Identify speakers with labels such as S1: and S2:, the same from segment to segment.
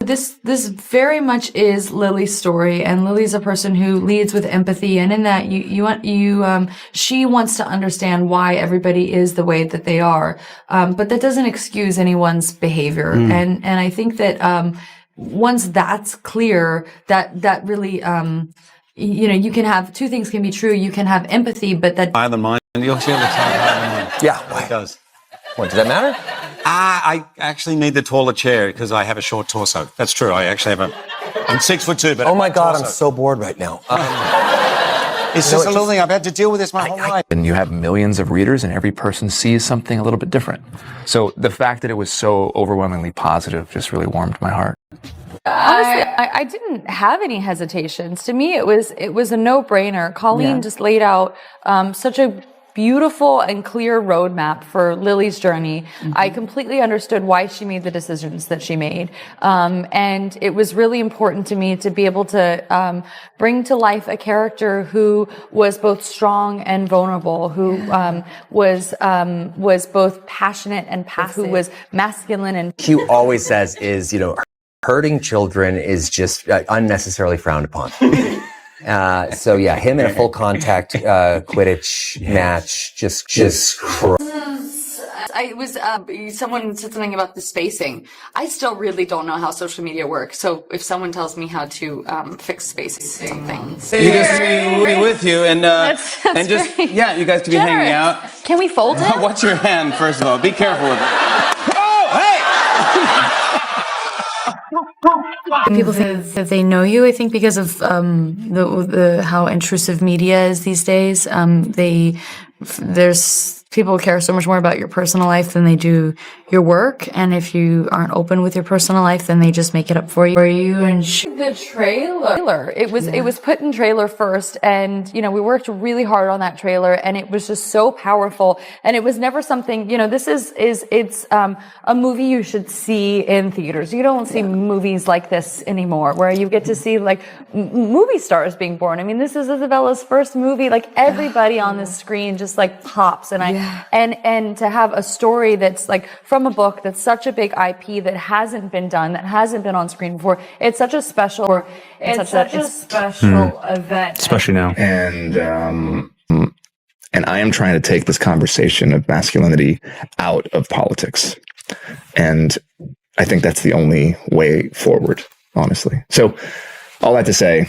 S1: This very much is Lily's story, and Lily's a person who leads with empathy, and in that she wants to understand why everybody is the way that they are, but that doesn't excuse anyone's behavior, and I think that once that's clear, that really you can have two things can be true. You can have empathy, but that
S2: higher than mine. You'll see the time.
S3: Yeah,
S2: it does.
S3: What, does that matter?
S2: I actually need the taller chair because I have a short torso. That's true. I actually have I'm 6'2", but
S3: oh my God,
S2: torso.
S3: I'm so bored right now.
S2: It's just a little thing. I've had to deal with this my whole life.
S4: And you have millions of readers, and every person sees something a little bit different. So the fact that it was so overwhelmingly positive just really warmed my heart.
S1: Honestly, I didn't have any hesitations. To me, it was a no-brainer. Colleen just laid out such a beautiful and clear roadmap for Lily's journey. I completely understood why she made the decisions that she made. And it was really important to me to be able to bring to life a character who was both strong and vulnerable, who was both passionate and passive, who was masculine and...
S3: Q always says is, hurting children is just unnecessarily frowned upon. So yeah, him in a full contact Quidditch match just
S1: someone said something about the spacing. I still really don't know how social media works. So if someone tells me how to fix spacing something,
S5: you just be with you and
S1: that's
S5: and just
S1: great.
S5: Yeah, you guys could be hanging out.
S1: Can we fold it?
S5: Watch your hand first of all. Be careful with it. Oh, hey!
S1: People think that they know you. I think because of how intrusive media is these days. There's people care so much more about your personal life than they do your work. And if you aren't open with your personal life, then they just make it up for you. And the trailer, it was put in trailer first, and we worked really hard on that trailer, and it was just so powerful. And it was never something. This it's a movie you should see in theaters. You don't see movies like this anymore, where you get to see like movie stars being born. I mean, this is Isabella's first movie. Like everybody on the screen just like pops, and to have a story that's like from a book that's such a big IP that hasn't been done, that hasn't been on screen before. It's such a special, event,
S4: especially now. And I am trying to take this conversation of masculinity out of politics, and I think that's the only way forward, honestly. So, all that to say,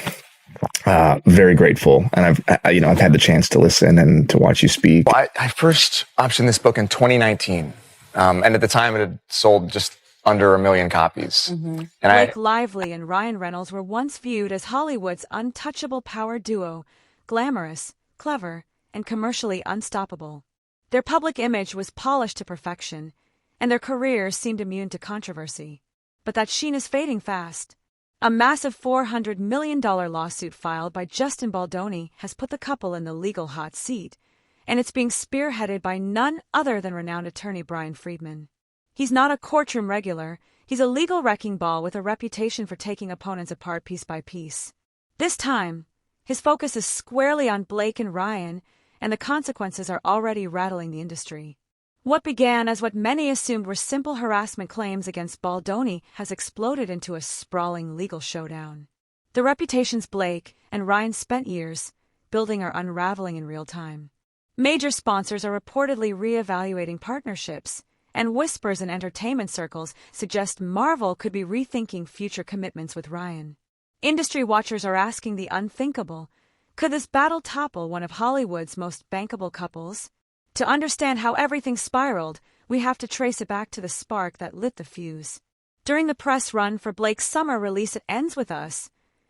S4: very grateful, and I've had the chance to listen and to watch you speak. Well, I first optioned this book in 2019, and at the time it had sold just under 1 million copies.
S6: And Blake Lively and Ryan Reynolds were once viewed as Hollywood's untouchable power duo, glamorous, clever, and commercially unstoppable. Their public image was polished to perfection, and their careers seemed immune to controversy. But that sheen is fading fast. A massive $400 million lawsuit filed by Justin Baldoni has put the couple in the legal hot seat, and it's being spearheaded by none other than renowned attorney Brian Friedman. He's not a courtroom regular, he's a legal wrecking ball with a reputation for taking opponents apart piece by piece. This time, his focus is squarely on Blake and Ryan, and the consequences are already rattling the industry. What began as what many assumed were simple harassment claims against Baldoni has exploded into a sprawling legal showdown. The reputations Blake and Ryan spent years building are unraveling in real time. Major sponsors are reportedly reevaluating partnerships, and whispers in entertainment circles suggest Marvel could be rethinking future commitments with Ryan. Industry watchers are asking the unthinkable. Could this battle topple one of Hollywood's most bankable couples? To understand how everything spiraled, we have to trace it back to the spark that lit the fuse. During the press run for Blake's summer release It Ends With Us,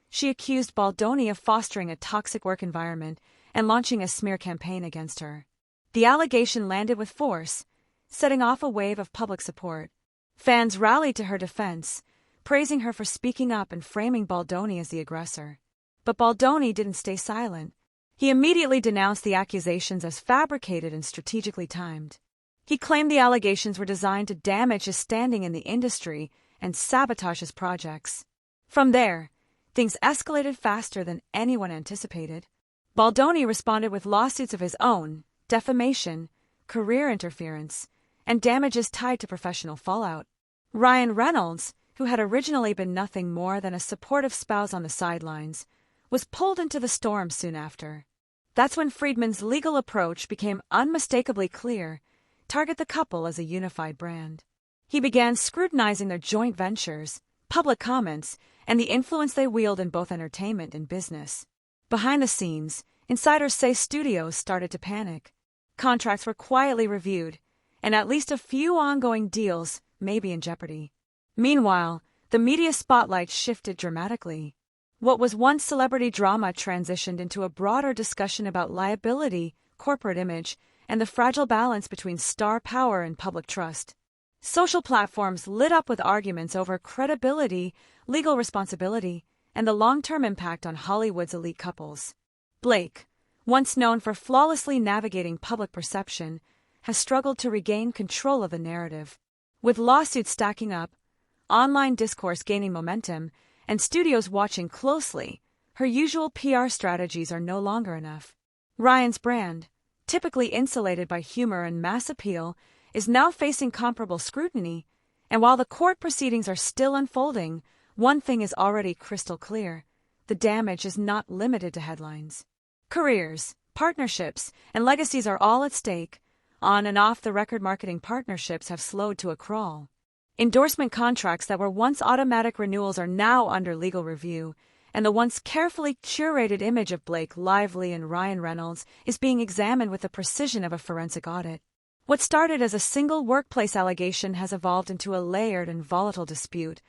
S6: she accused Baldoni of fostering a toxic work environment and launching a smear campaign against her. The allegation landed with force, setting off a wave of public support. Fans rallied to her defense, praising her for speaking up and framing Baldoni as the aggressor. But Baldoni didn't stay silent. He immediately denounced the accusations as fabricated and strategically timed. He claimed the allegations were designed to damage his standing in the industry and sabotage his projects. From there, things escalated faster than anyone anticipated. Baldoni responded with lawsuits of his own, defamation, career interference, and damages tied to professional fallout. Ryan Reynolds, who had originally been nothing more than a supportive spouse on the sidelines, was pulled into the storm soon after. That's when Friedman's legal approach became unmistakably clear: target the couple as a unified brand. He began scrutinizing their joint ventures, public comments, and the influence they wield in both entertainment and business. Behind the scenes, insiders say studios started to panic. Contracts were quietly reviewed, and at least a few ongoing deals may be in jeopardy. Meanwhile, the media spotlight shifted dramatically. What was once celebrity drama transitioned into a broader discussion about liability, corporate image, and the fragile balance between star power and public trust. Social platforms lit up with arguments over credibility, legal responsibility, and the long-term impact on Hollywood's elite couples. Blake, once known for flawlessly navigating public perception, has struggled to regain control of the narrative. With lawsuits stacking up, online discourse gaining momentum, and studios watching closely, her usual PR strategies are no longer enough. Ryan's brand, typically insulated by humor and mass appeal, is now facing comparable scrutiny, and while the court proceedings are still unfolding, one thing is already crystal clear: the damage is not limited to headlines. Careers, partnerships, and legacies are all at stake. On and off the record marketing partnerships have slowed to a crawl. Endorsement contracts that were once automatic renewals are now under legal review, and the once carefully curated image of Blake Lively and Ryan Reynolds is being examined with the precision of a forensic audit. What started as a single workplace allegation has evolved into a layered and volatile dispute,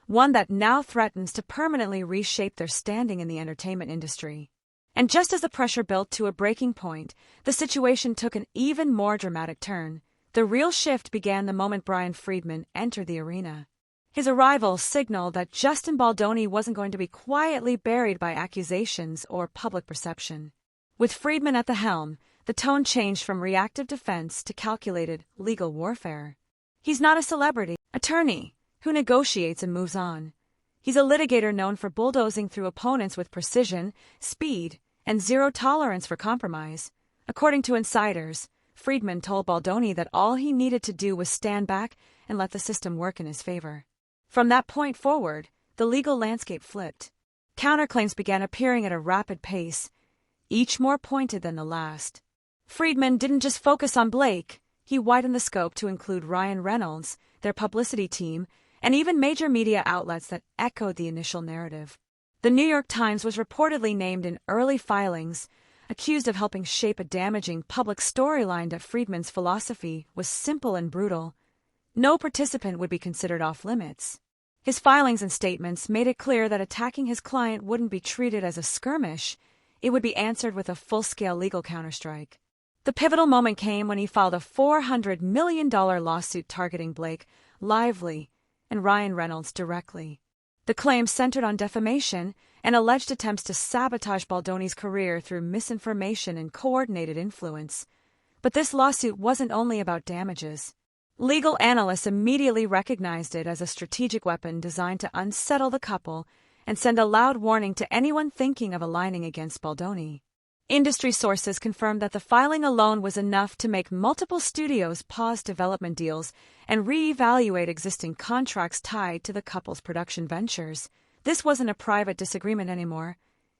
S6: one that now threatens to permanently reshape their standing in the entertainment industry. And just as the pressure built to a breaking point, the situation took an even more dramatic turn. The real shift began the moment Brian Friedman entered the arena. His arrival signaled that Justin Baldoni wasn't going to be quietly buried by accusations or public perception. With Friedman at the helm, the tone changed from reactive defense to calculated legal warfare. He's not a celebrity attorney who negotiates and moves on. He's a litigator known for bulldozing through opponents with precision, speed, and zero tolerance for compromise. According to insiders, Friedman told Baldoni that all he needed to do was stand back and let the system work in his favor. From that point forward, the legal landscape flipped. Counterclaims began appearing at a rapid pace, each more pointed than the last. Friedman didn't just focus on Blake, he widened the scope to include Ryan Reynolds, their publicity team, and even major media outlets that echoed the initial narrative. The New York Times was reportedly named in early filings, accused of helping shape a damaging public storyline that Friedman's philosophy was simple and brutal. No participant would be considered off-limits. His filings and statements made it clear that attacking his client wouldn't be treated as a skirmish, it would be answered with a full-scale legal counterstrike. The pivotal moment came when he filed a $400 million lawsuit targeting Blake Lively and Ryan Reynolds directly. The claims centered on defamation and alleged attempts to sabotage Baldoni's career through misinformation and coordinated influence. But this lawsuit wasn't only about damages. Legal analysts immediately recognized it as a strategic weapon designed to unsettle the couple and send a loud warning to anyone thinking of aligning against Baldoni. Industry sources confirmed that the filing alone was enough to make multiple studios pause development deals and reevaluate existing contracts tied to the couple's production ventures. This wasn't a private disagreement anymore.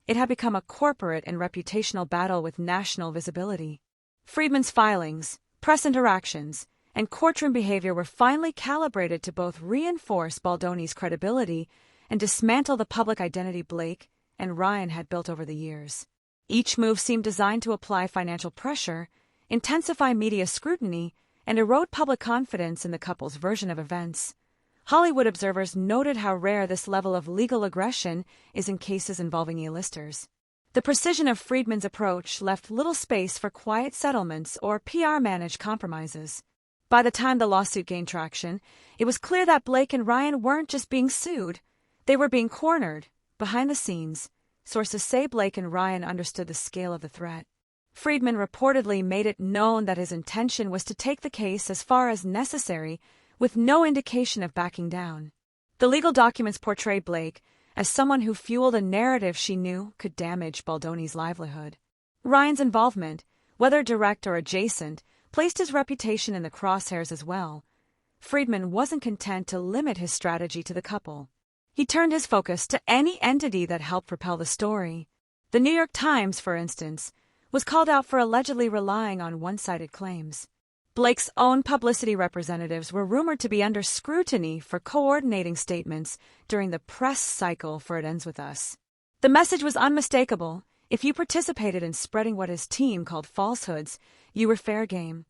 S6: It had become a corporate and reputational battle with national visibility. Friedman's filings, press interactions, and courtroom behavior were finally calibrated to both reinforce Baldoni's credibility and dismantle the public identity Blake and Ryan had built over the years. Each move seemed designed to apply financial pressure, intensify media scrutiny, and erode public confidence in the couple's version of events. Hollywood observers noted how rare this level of legal aggression is in cases involving A-listers. The precision of Friedman's approach left little space for quiet settlements or PR-managed compromises. By the time the lawsuit gained traction, it was clear that Blake and Ryan weren't just being sued, they were being cornered. Behind the scenes, sources say Blake and Ryan understood the scale of the threat. Friedman reportedly made it known that his intention was to take the case as far as necessary, with no indication of backing down. The legal documents portrayed Blake as someone who fueled a narrative she knew could damage Baldoni's livelihood. Ryan's involvement, whether direct or adjacent, placed his reputation in the crosshairs as well. Friedman wasn't content to limit his strategy to the couple. He turned his focus to any entity that helped propel the story. The New York Times, for instance, was called out for allegedly relying on one-sided claims. Blake's own publicity representatives were rumored to be under scrutiny for coordinating statements during the press cycle for It Ends With Us. The message was unmistakable. If you participated in spreading what his team called falsehoods, you were fair game.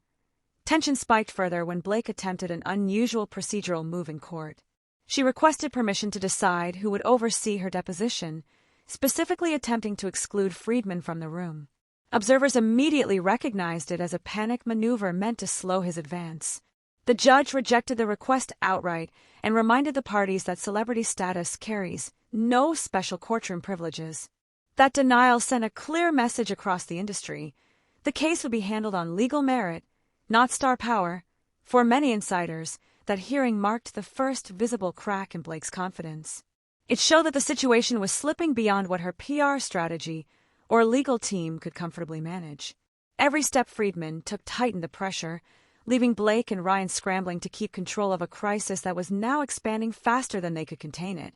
S6: Tension spiked further when Blake attempted an unusual procedural move in court. She requested permission to decide who would oversee her deposition, specifically attempting to exclude Friedman from the room. Observers immediately recognized it as a panic maneuver meant to slow his advance. The judge rejected the request outright and reminded the parties that celebrity status carries no special courtroom privileges. That denial sent a clear message across the industry. The case would be handled on legal merit, not star power. For many insiders, that hearing marked the first visible crack in Blake's confidence. It showed that the situation was slipping beyond what her PR strategy or legal team could comfortably manage. Every step Friedman took tightened the pressure, leaving Blake and Ryan scrambling to keep control of a crisis that was now expanding faster than they could contain it.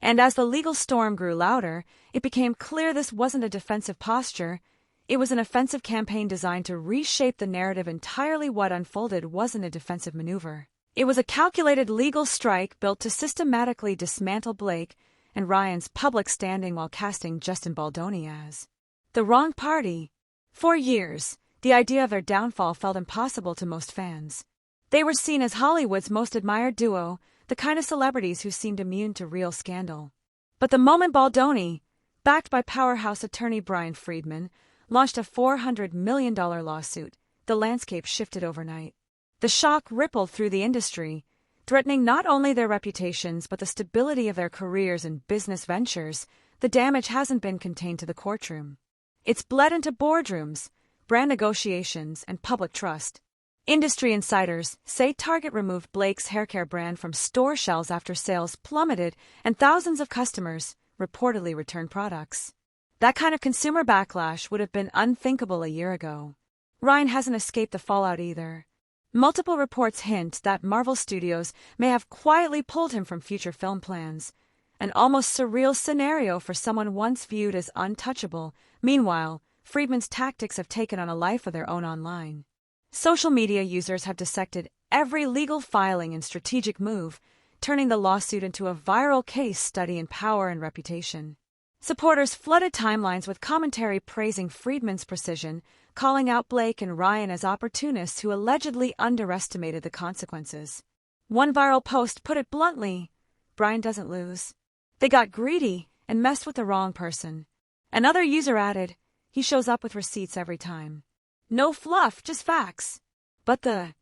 S6: And as the legal storm grew louder, it became clear this wasn't a defensive posture. It was an offensive campaign designed to reshape the narrative entirely. What unfolded wasn't a defensive maneuver. It was a calculated legal strike built to systematically dismantle Blake and Ryan's public standing while casting Justin Baldoni as the wrong party. For years, the idea of their downfall felt impossible to most fans. They were seen as Hollywood's most admired duo, the kind of celebrities who seemed immune to real scandal. But the moment Baldoni, backed by powerhouse attorney Brian Friedman, launched a $400 million lawsuit, the landscape shifted overnight. The shock rippled through the industry, threatening not only their reputations but the stability of their careers and business ventures. The damage hasn't been contained to the courtroom. It's bled into boardrooms, brand negotiations, and public trust. Industry insiders say Target removed Blake's haircare brand from store shelves after sales plummeted and thousands of customers reportedly returned products. That kind of consumer backlash would have been unthinkable a year ago. Ryan hasn't escaped the fallout either. Multiple reports hint that Marvel Studios may have quietly pulled him from future film plans, an almost surreal scenario for someone once viewed as untouchable. Meanwhile, Friedman's tactics have taken on a life of their own online. Social media users have dissected every legal filing and strategic move, turning the lawsuit into a viral case study in power and reputation. Supporters flooded timelines with commentary praising Friedman's precision, calling out Blake and Ryan as opportunists who allegedly underestimated the consequences. One viral post put it bluntly: Brian doesn't lose. They got greedy and messed with the wrong person. Another user added, he shows up with receipts every time. No fluff, just facts. But the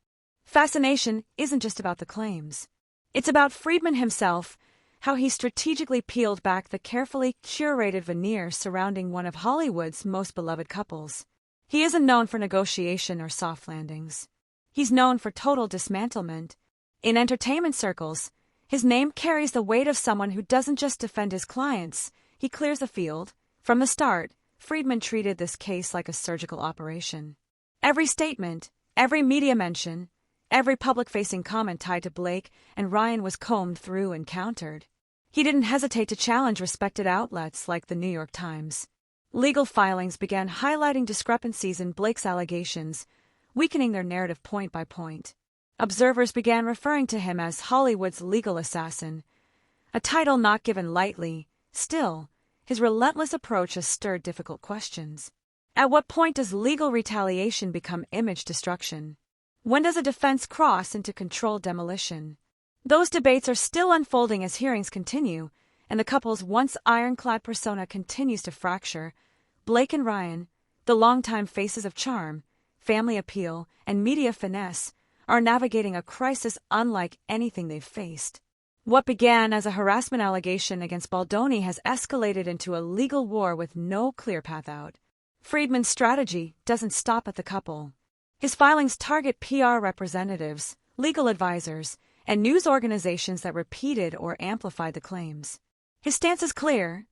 S6: fascination isn't just about the claims. It's about Friedman himself, how he strategically peeled back the carefully curated veneer surrounding one of Hollywood's most beloved couples. He isn't known for negotiation or soft landings. He's known for total dismantlement. In entertainment circles, his name carries the weight of someone who doesn't just defend his clients, he clears the field. From the start, Friedman treated this case like a surgical operation. Every statement, every media mention, every public-facing comment tied to Blake and Ryan was combed through and countered. He didn't hesitate to challenge respected outlets like the New York Times. Legal filings began highlighting discrepancies in Blake's allegations, weakening their narrative point by point. Observers began referring to him as Hollywood's legal assassin, a title not given lightly. Still, his relentless approach has stirred difficult questions. At what point does legal retaliation become image destruction? When does a defense cross into controlled demolition? Those debates are still unfolding as hearings continue, and the couple's once ironclad persona continues to fracture. Blake and Ryan, the longtime faces of charm, family appeal, and media finesse, are navigating a crisis unlike anything they've faced. What began as a harassment allegation against Baldoni has escalated into a legal war with no clear path out. Friedman's strategy doesn't stop at the couple. His filings target PR representatives, legal advisors, and news organizations that repeated or amplified the claims. His stance is clear.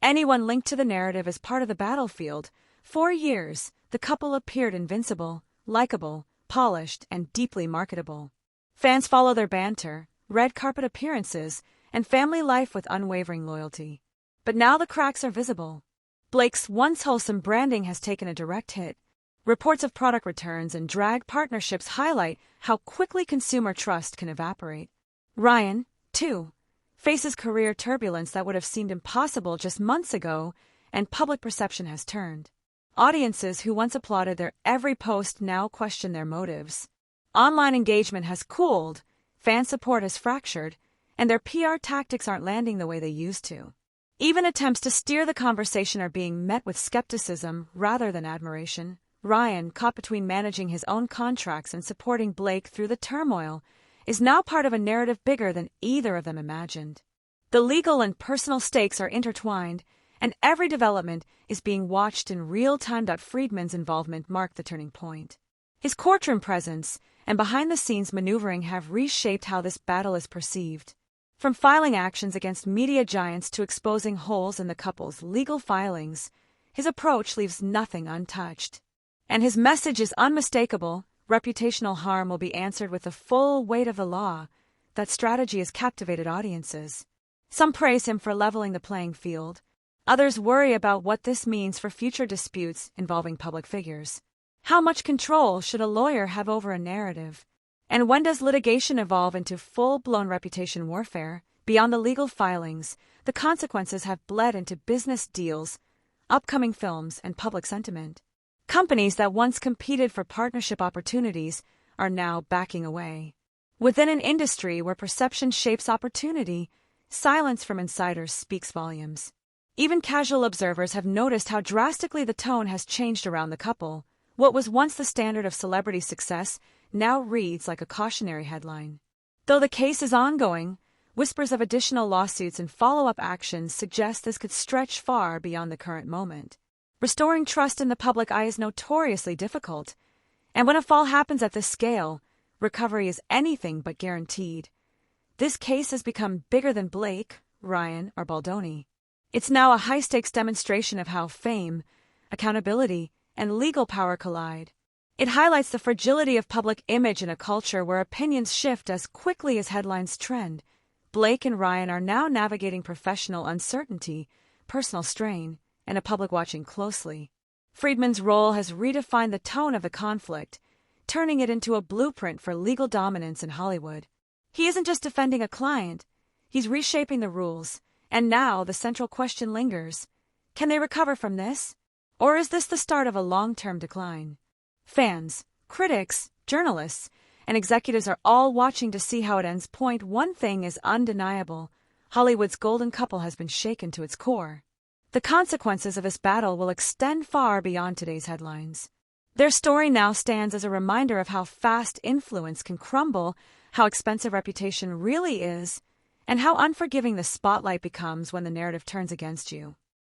S6: Anyone linked to the narrative is part of the battlefield. For years, the couple appeared invincible, likable, polished, and deeply marketable. Fans follow their banter, red carpet appearances, and family life with unwavering loyalty. But now the cracks are visible. Blake's once wholesome branding has taken a direct hit. Reports of product returns and drag partnerships highlight how quickly consumer trust can evaporate. Ryan, too, faces career turbulence that would have seemed impossible just months ago, and public perception has turned. Audiences who once applauded their every post now question their motives. Online engagement has cooled, fan support has fractured, and their PR tactics aren't landing the way they used to. Even attempts to steer the conversation are being met with skepticism rather than admiration. Ryan, caught between managing his own contracts and supporting Blake through the turmoil, is now part of a narrative bigger than either of them imagined. The legal and personal stakes are intertwined, and every development is being watched in real time. Friedman's involvement marked the turning point. His courtroom presence and behind-the-scenes maneuvering have reshaped how this battle is perceived. From filing actions against media giants to exposing holes in the couple's legal filings, his approach leaves nothing untouched. And his message is unmistakable: reputational harm will be answered with the full weight of the law. That strategy has captivated audiences. Some praise him for leveling the playing field. Others worry about what this means for future disputes involving public figures. How much control should a lawyer have over a narrative? And when does litigation evolve into full-blown reputation warfare? Beyond the legal filings, the consequences have bled into business deals, upcoming films, and public sentiment. Companies that once competed for partnership opportunities are now backing away. Within an industry where perception shapes opportunity, silence from insiders speaks volumes. Even casual observers have noticed how drastically the tone has changed around the couple. What was once the standard of celebrity success now reads like a cautionary headline. Though the case is ongoing, whispers of additional lawsuits and follow-up actions suggest this could stretch far beyond the current moment. Restoring trust in the public eye is notoriously difficult, and when a fall happens at this scale, recovery is anything but guaranteed. This case has become bigger than Blake, Ryan, or Baldoni. It's now a high-stakes demonstration of how fame, accountability, and legal power collide. It highlights the fragility of public image in a culture where opinions shift as quickly as headlines trend. Blake and Ryan are now navigating professional uncertainty, personal strain, and a public watching closely. Friedman's role has redefined the tone of the conflict, turning it into a blueprint for legal dominance in Hollywood. He isn't just defending a client, he's reshaping the rules, and now the central question lingers: can they recover from this? Or is this the start of a long-term decline? Fans, critics, journalists, and executives are all watching to see how it ends. One thing is undeniable: Hollywood's golden couple has been shaken to its core. The consequences of this battle will extend far beyond today's headlines. Their story now stands as a reminder of how fast influence can crumble, how expensive reputation really is, and how unforgiving the spotlight becomes when the narrative turns against you.